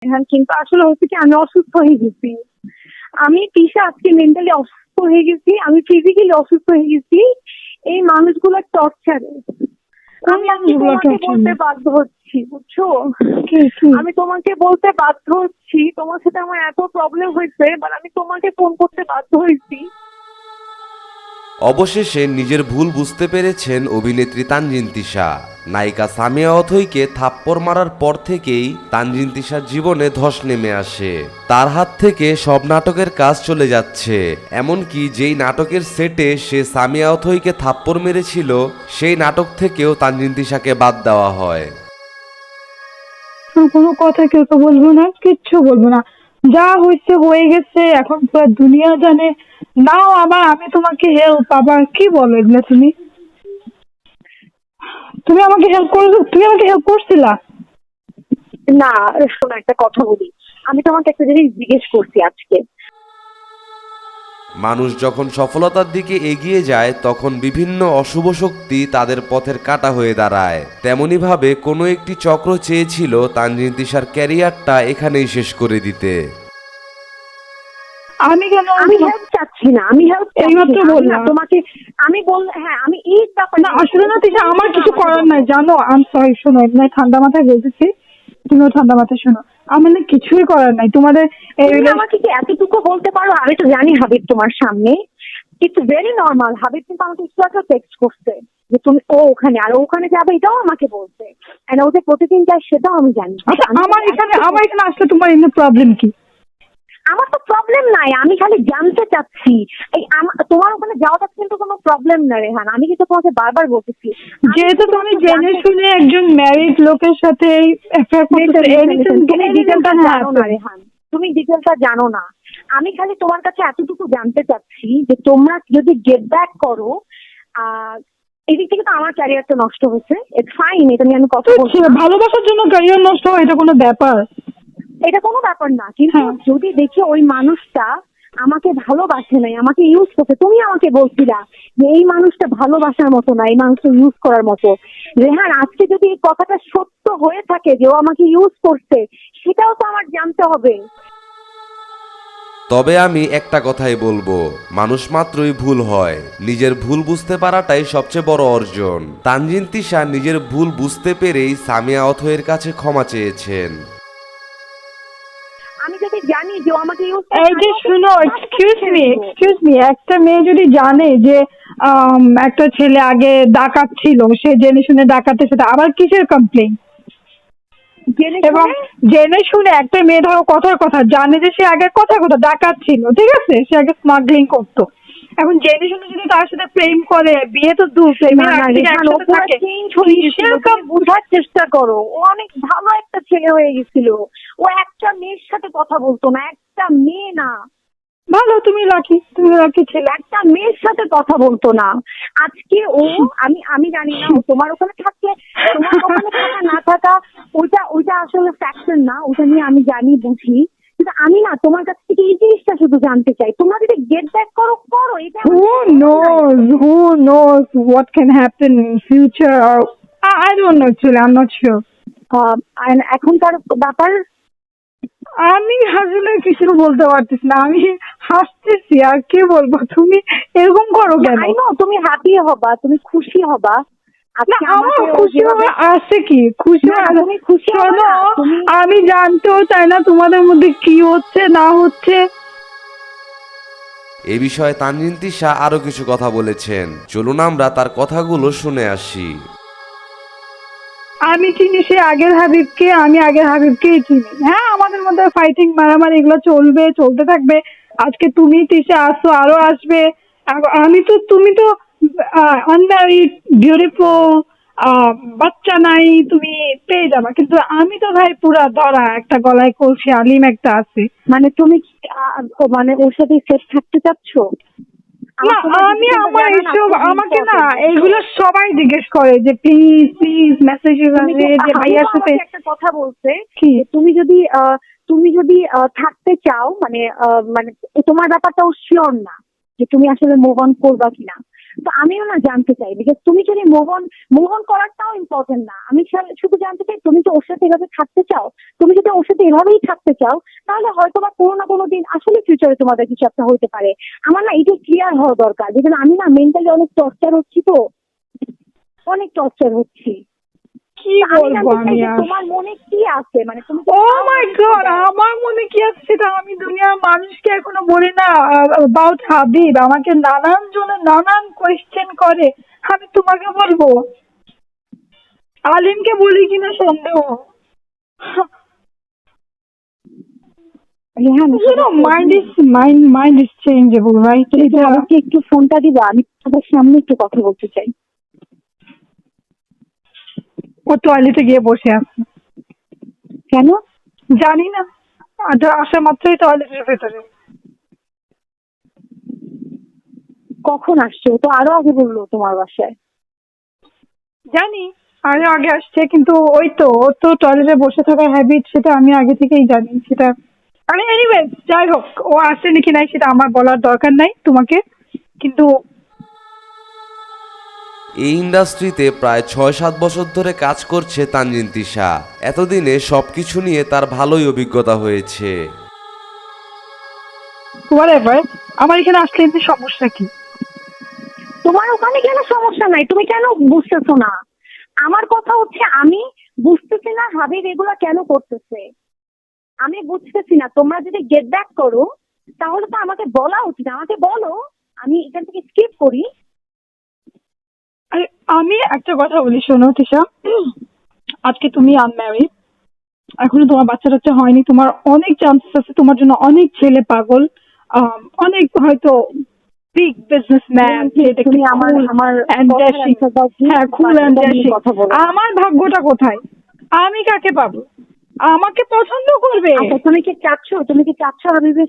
হ্যাঁ, কিন্তু আসলে হচ্ছে কি আমি অসুস্থ হয়ে গেছি। আমি তিশা আজকে মেন্টালি অসুস্থ হয়ে গেছি, আমি ফিজিক্যালি অসুস্থ হয়ে গেছি এই মানুষগুলোর টর্চারে। কোন আমি আজকে মানুষগুলো তোমাকে টর্চার? বলতে বাধ্য হচ্ছি, বুঝছো? কি কি? আমি তোমাকে বলতে বাধ্য হচ্ছি, তোমার সাথে আমার এত প্রবলেম হয়েছে, বাট আমি তোমাকে ফোন করতে বাধ্য হয়েছি। অবশেষে নিজের ভুল বুঝতে পেরেছেন অভিনেত্রী তানজিন তিশা। নায়িকা সামিয়া অথৈকে থাপ্পড় মারার পর থেকেই তানজিন তিশার জীবনে ধস নেমে আসে। তার হাত থেকে সব নাটকের কাজ চলে যাচ্ছে, এমনকি যেই নাটকের সেটে সে সামিয়া অথৈকে থাপ্পড় মেরেছিল সেই নাটক থেকেও তানজিন তিশাকে বাদ দেওয়া হয়। কোনো কথা কেউ তো বলবো না, কিচ্ছু বলবো না। যা হয়েছে হয়ে গেছে, এখন পুরো দুনিয়া জানে। নাও আবার আমি তোমাকে হেল্প, আবার কি বলো এগুলো তুমি? তুমি আমাকে হেল্প করছো, তুমি আমাকে হেল্প করছিলা? না, শোনো একটা কথা বলি, আমি তোমাকে একটা জিনিস জিজ্ঞেস করছি আজকে। মানুষ যখন সফলতার দিকে এগিয়ে যায় তখন বিভিন্ন অশুভ শক্তি তাদের পথের কাঁটা হয়ে দাঁড়ায়। তেমনিভাবে কোনো একটি চক্র চেয়েছিল তানজিন তিশার ক্যারিয়ারটা এখানেই শেষ করে দিতে। আমি কেন? আমি হেল্প চাচ্ছি না, আমি হেল্প এইমাত্র বললাম তোমাকে। আমি বললাম হ্যাঁ, আমি এই ব্যাপারে না, আসলে না তিশা, আমার কিছু করার নাই জানো। আম সরি, শোনো, এমনি ঠান্ডা মাথায় বলতেছি, তুমিও ঠান্ডা মাথায় শোনো। আমার না কিছুই করার নাই তোমাদের এই তুমি আমাকে কি এতটুকু বলতে পারো? আমি তো জানি হাবিব তোমার সামনে, ইটস ভেরি নর্মাল। হাবিব কিন্তু আমাকে একটু একটা টেক্সট করছে যে তুমি ওখানে আর ওখানে যাবে, এটাও আমাকে বলছে। এন্ড ও যে প্রতিদিন যায় সেটাও আমি জানি। আচ্ছা, আমার এখানে আসলে তোমার এমনি প্রবলেম কি? আমার তো প্রবলেম নাই, আমি খালি জানতে চাচ্ছি। তোমার ওখানে যাওয়াটা কিন্তু কোনো প্রবলেম না রেহান, আমি কিন্তু তোমাকে বারবার বলতেছি। যেহেতু তুমি জেনে শুনে একজন ম্যারিড লোকের সাথে অ্যাফেয়ার করতেছো, তুমি ডিটেলটা জানো না রেহান, তুমি ডিটেলটা জানো না। আমি খালি তোমার কাছে এতটুকু জানতে চাচ্ছি যে তোমরা যদি গেট ব্যাক করো, এদিক থেকে তো আমার ক্যারিয়ারটা নষ্ট হয়েছে, ইটস ফাইন, এটা নিয়ে আমি কথা বলছি না। ভালোবাসার জন্য ক্যারিয়ার নষ্ট হয়, এটা কোনো ব্যাপার? এটা কোনো ব্যাপার না, কিন্তু হ্যাঁ। যদি দেখি ওই মানুষটা আমাকে ভালোবাসে নাই, আমাকে ইউজ করছে, তুমি আমাকে বলছিলা যে এই মানুষটা ভালোবাসার মতো না, এই মানুষটা ইউজ করার মতো। রেহান, আজকে যদি এই কথাটা সত্য হয়ে থাকে যে ও আমাকে ইউজ করছে, সেটাও তো আমার জানতে হবে। তবে আমি একটা কথাই বলবো, মানুষ মাত্রই ভুল হয়, নিজের ভুল বুঝতে পারাটাই সবচেয়ে বড় অর্জন। তানজিন তিশা নিজের ভুল বুঝতে পেরেই সামিয়া অথৈয়ের কাছে ক্ষমা চেয়েছেন। আমি যদি জানি যে ও আমাকে ইউজ এই যে শুনো, এক্সকিউজ মি, একটা মেয়ে যদি জানে যে একটা ছেলে আগে ডাকাত ছিল, সে জেনে শুনে ডাকাতের সাথে, আবার কিসের কমপ্লেন? এবং জেনে শুনে একটা মেয়ে ধরো কথার কথা জানে যে সে আগে কথা ডাকাত ছিল, ঠিক আছে, সে আগে স্মাগলিং করতো, এখন জেনে শুনে যদি তার সাথে প্রেম করে, বিয়ে তো দূর, প্রেমের আগ থেকে একসাথে থাকে, বোঝার চেষ্টা করো। ও অনেক ভালো একটা ছেলে হয়ে গেছিল, ও একটা মেয়ের সাথে কথা বলতো না, একটা মেয়ে না। ভালো, তুমি লাকি ছেলে। একটা মেয়ের সাথে কথা বলতো না। আজকে ও, আমি জানি না, ও তোমার ওখানে থাকলে, তোমার ওখানে থাকা না থাকা ওইটা আসলে ফ্যাক্টর না, ওটা নিয়ে আমি জানি বুঝি, কিন্তু আমি না তোমার কাছ থেকে এই জিনিসটা শুধু জানতে চাই, তোমরা যদি গেট ব্যাক করো করো, এটা who knows what can happen in future, or I don't know, actually I'm not sure. এখনকার ব্যাপার আমি আসলে কিছু বলতে পারতেছি না, আমি হাসতেছি, আর কি বলবো, তুমি এরকম করো কেন? তুমি হ্যাপি হবা, তুমি খুশি হবা। না, আমার খুশি হবে আছে কি? খুশি তুমি খুশি হবে শোনো, না, আমি জানতেও চাই না তোমাদের মধ্যে কি হচ্ছে না হচ্ছে। এ বিষয়ে তানজিন তিশা আরো কিছু কথা বলেছেন, চলুন আমরা তার কথাগুলো শুনে আসি। আমি চিনি সে আগের হাবিবকে, আমি আগের হাবিবকেই চিনি। হ্যাঁ, আমাদের মধ্যে ফাইটিং মারামারি এগুলো চলতে থাকবে। আজকে তুমি তিশা আসো, আরো আসবে। তুমি তো আনম্যারিড, বিউটিফুল, বাচ্চা নাই, তুমি পেয়ে যাবা, কিন্তু আমি তো ভাই পুরা ধরা, একটা গলায় কলসি, আলিম একটা আছে। মানে তুমি মানে ওর সাথে সেট থাকতে চাচ্ছ? না, আমি আমার এইসব, আমাকে না এইগুলো সবাই জিজ্ঞেস করে যে প্লিজ মেসেজেস আসে যে ভাইয়ার সাথে একটা কথা বলছে, তুমি যদি থাকতে চাও, মানে তোমার ব্যাপারটাও শিওর না যে তুমি আসলে মুভ অন করবা কিনা। তো আমিও না জানতে চাই, বিকজ তুমি যদি মুভ অন করাটাও ইম্পর্টেন্ট না। আমি শুধু জানতে চাই তুমি তো ওর সাথে এভাবে থাকতে চাও, তুমি যদি ওর সাথে এভাবেই থাকতে চাও তাহলে হয়তো বা কোনো না কোনো দিন আসলে ফিউচারে তোমাদের কিছু একটা হতে পারে। আমার না এটা ক্লিয়ার হওয়া দরকার, যেখানে আমি না মেন্টালি অনেক টর্চার হচ্ছি, তো অনেক টর্চার হচ্ছি। কি বলবো আমি আর, তোমার মনে কি আছে, মানে তুমি ও মাই গড, আমার মনে কি আছে সেটা আমি দুনিয়ার মানুষকে এখনো বলি না অ্যাবাউট হাবিব। আমাকে নানান জনে নানান কোয়েশ্চেন করে, আমি তোমাকে বলবো? আলিমকে বলি কিনা সন্দেহ। Mind is changeable, right? আমাকে একটু ফোনটা দিবা, আমি তোমার সামনে একটু কথা বলতে চাই। ও টয়লেটে গিয়ে বসে আছে। কেন জানি না, আসা মাত্রই টয়লেটের ভেতরে। কখন আসছে? ও তো আরো আগে বললো তোমার বাসায়। জানি আরে আগে আসছে, কিন্তু ওই তো ওর তো টয়লেটে বসে থাকার হ্যাবিট, সেটা আমি আগে থেকেই জানি সেটা। আরে এনিওয়েজ, যাই হোক, ও আসছে নাকি নাই সেটা আমার বলার দরকার নাই তোমাকে। কিন্তু এই ইন্ডাস্ট্রিতে প্রায় 6-7 বছর ধরে কাজ করছে তানজিন তিশা। এতদিনে সবকিছু নিয়ে তার ভালোই অভিজ্ঞতা হয়েছে। হোয়াটএভার, আমার এখানে আসলে এমনি সমস্যা কি? তোমার ওখানে কেন সমস্যা নাই? তুমি কেন বুঝতেছো না? আমার কথা হচ্ছে আমি বুঝতেছি না হাবিব এগুলা কেন করতেছে। আমি বুঝতেছি না। তোমরা যদি গেট ব্যাক করো তাহলে তো আমাকে বলা উচিত, আমাকে বলো, আমি এখান থেকে স্কিপ করি। আরে আমি একটা কথা বলি, শোনো তিশা, আজকে তুমি আনম্যারিড, এখনো তোমার বাচ্চা টাচ্চা হয়নি, তোমার অনেক চান্সেস আছে, তোমার জন্য অনেক ছেলে পাগল, অনেক হয়তো বিগ বিজনেসম্যান, তুমি আমার হ্যাঁ কুল অ্যান্ড ড্যাশিং। আমার ভাগ্যটা কোথায়? আমি কাকে পাবো? আমাকে পছন্দ করবে? আচ্ছা, তুমি কি চাচ্ছ হাবিবের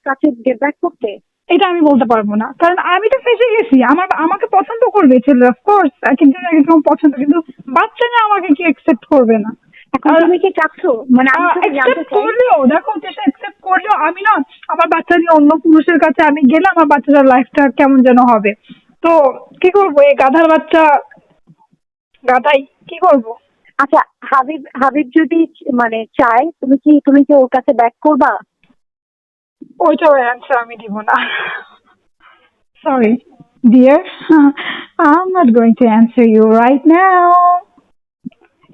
কাছে গেট ব্যাক করতে? এটা আমি বলতে পারবো না, কারণ আমি তো ফেসে গেছি। আমাকে পছন্দ করবে ছেলে, অফকোর্স, কিন্তু একদম পছন্দ, কিন্তু বাচ্চা নিয়ে আমাকে কি অ্যাকসেপ্ট করবে না? এখন তুমি কি চাচ্ছ, মানে আমি শুধু জানতে অ্যাকসেপ্ট চাই। করলেও দেখো, যেটা অ্যাকসেপ্ট করলেও আমি না, আমার বাচ্চা নিয়ে অন্য পুরুষের কাছে আমি গেলে আমার বাচ্চাটার লাইফটা কেমন যেন হবে। তো কি করবো, এই গাধার বাচ্চা গাধাই, কি করবো? আচ্ছা, হাবিব যদি মানে চায়, তুমি কি ওর কাছে ব্যাক করবা? ওইটাও অ্যান্সার আমি দিব না। Sorry dear, I am not going to answer you right now.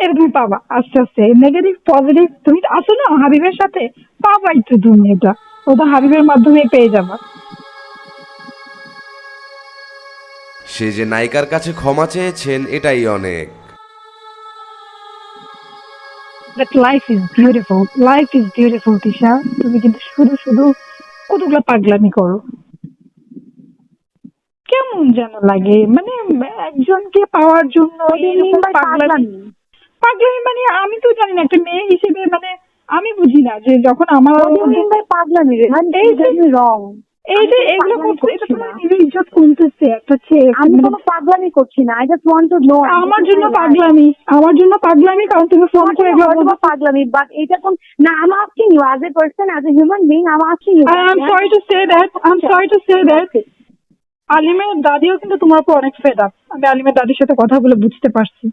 এটা তুমি পাবা আস্তে আস্তে, নেগেটিভ পজিটিভ তুমি আসো না হাবিবের সাথে, পাবাই তো তুমি, এটা ওটা হাবিবের মাধ্যমে পেয়ে যাবা। সে যে নায়িকার কাছে ক্ষমা চেয়েছেন এটাই অনেক। But life is beautiful, life is beautiful Tisha. তুমি কিন্তু শুধু শুধু কতগুলো পাগলামি করো, কেমন যেন লাগে, মানে একজনকে পাওয়ার জন্য এরকম পাগলামি। পাগলামি মানে আমি তো জানি না, একটা মেয়ে হিসেবে মানে আমি বুঝি না যে যখন আমার পাগলামি রং, এই যে এগুলো করছে, এটা তোমার নিজের ইজ্জত কমতেছে একটা ছেলে। আমি কোনো পাগলামি করছি না, I just want to know. আমার জন্য পাগলামি, কারণ তুমি ফোন করে এগুলো পাগলামি, বাট এটা কোন না। I am asking you as a person, as a human being, I am asking you. I am sorry to say that আলিমের দাদিও কিন্তু তোমার উপর অনেক ফেড আপ। আমি আলিমের দাদির সাথে কথা বলে বুঝতে পারছি।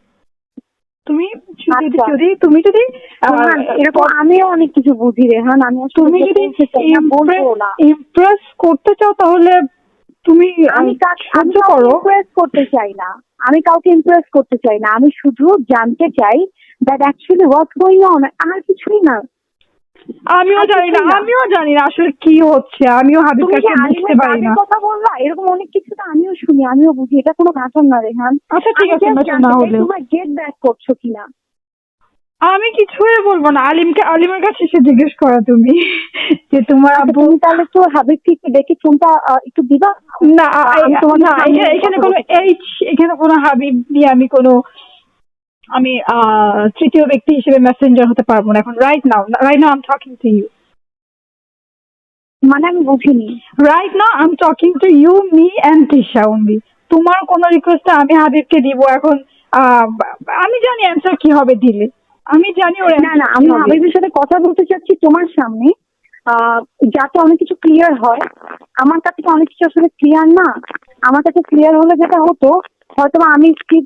তুমি যদি এরকম, আমিও অনেক কিছু বুঝি রেহান, আমি তুমি যদি ইমপ্রেস করতে চাও তাহলে তুমি সহ্য করো। ইমপ্রেস করতে চাই না, আমি কাউকে ইমপ্রেস করতে চাই না, আমি শুধু জানতে চাই that actually what's going on. আর কিছুই না। আমিও জানি না আসলে কি হচ্ছে, আমিও হাবিবকে বুঝতে পারি না। কথা বলবা এরকম অনেক কিছু তো আমিও শুনি, আমিও বুঝি, এটা কোনো ঘটনা না রেহান। আচ্ছা ঠিক আছে, না হলে তোমার গেট ব্যাক করছো কিনা। আমি কিছুই বলবো না। আলিমের কাছে এসে জিজ্ঞেস করা তুমি যে তোমার আব্বু। তাহলে তো হাবিবকে ডেকে ফোনটা একটু দিবা। না এখানে কোনো হাবিব নিয়ে আমি তৃতীয় ব্যক্তি হিসেবে মেসেঞ্জার হতে পারবো না এখন। Right now I am talking to you. মানে আমি বুঝিনি। Right now I am talking to you, me and Tisha only. তোমার কোনো রিকোয়েস্ট আমি হাবিবকে দিব এখন। আমি জানি অ্যান্সার কি হবে দিলে, আমি জানি ওর। না, আমি হাবিবের সাথে কথা বলতে চাচ্ছি তোমার সামনে। যাতে অনেক কিছু ক্লিয়ার হয়। আমার কাছে অনেক কিছু আসলে ক্লিয়ার না। আমার কাছে ক্লিয়ার হলে যেটা হতো, হয়তো আমি